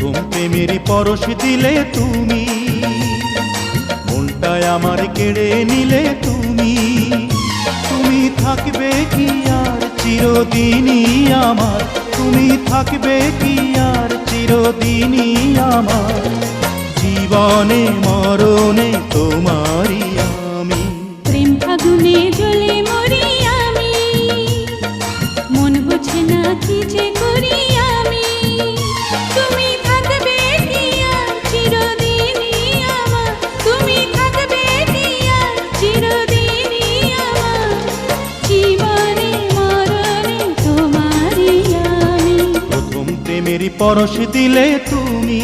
প্রথম প্রেমের পরশ দিলে তুমি, মনটায় আমার কেড়ে নিলে তুমি। তুমি থাকবে কি আর চিরদিনই আমার, তুমি থাকবে কি আর চিরদিনই আমার, জীবনে মরণে তোমারই আমি। প্রেম ফাগুনে জ্বলে মরি আমি, মন বোঝে না কি যে করি আমি। তুমি থাকবে কি আর চিরদিনই আমার, তুমি থাকবে কি আর চিরদিনই আমার, জীবনে মরণে তোমারই আমি। প্রথম প্রেমের পরশ দিলে তুমি।